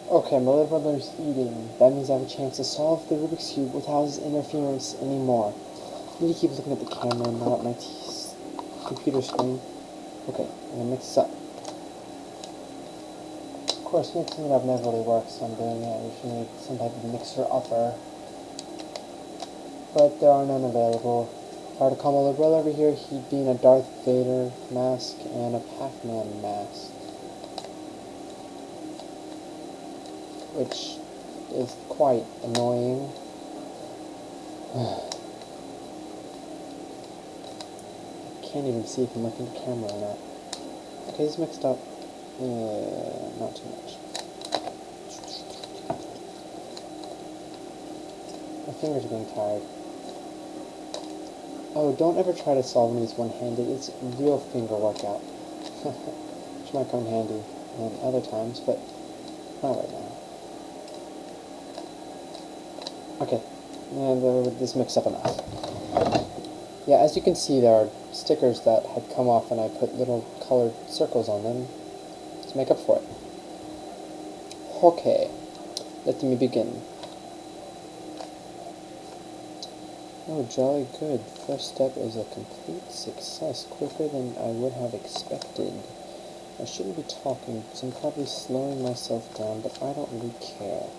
Okay, my little brother's eating. That means I have a chance to solve the Rubik's Cube without his interference anymore. I need to keep looking at the camera and not at my computer screen. Okay, I'm gonna mix this up. Of course, mixing it up never really works, so I'm doing it. I usually need some type of mixer-upper. But there are none available. If I were to call my little brother over here, he'd be in a Darth Vader mask and a Pac-Man mask. Which is quite annoying. I can't even see if I'm looking at the camera or not. Okay, it's mixed up. Not too much. My fingers are getting tired. Oh, don't ever try to solve one of these one-handed. It's a real finger workout. Which might come in handy in other times, but not right now. Okay, and this mixed up enough. Yeah, as you can see, there are stickers that had come off, and I put little colored circles on them to make up for it. Okay, let me begin. Oh, jolly good. First step is a complete success, quicker than I would have expected. I shouldn't be talking, because I'm probably slowing myself down, but I don't really care.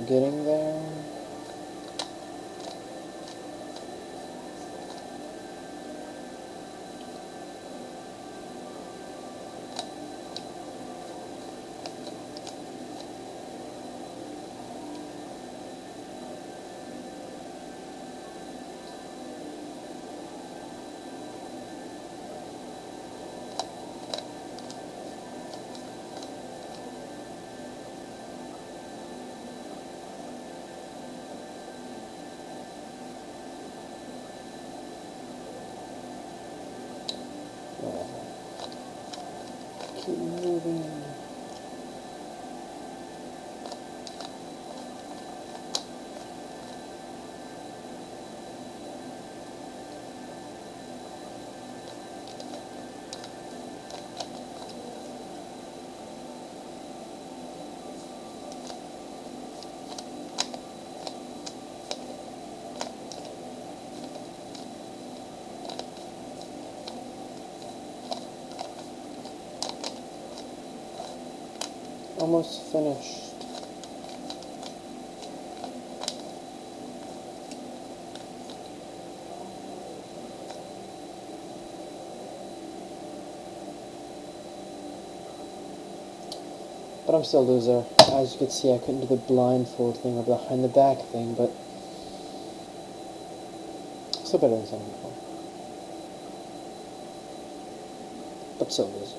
Getting there. Keep moving. Almost finished. But I'm still a loser. As you can see, I couldn't do the blindfold thing or behind the back thing, but still better than some people. But still a loser.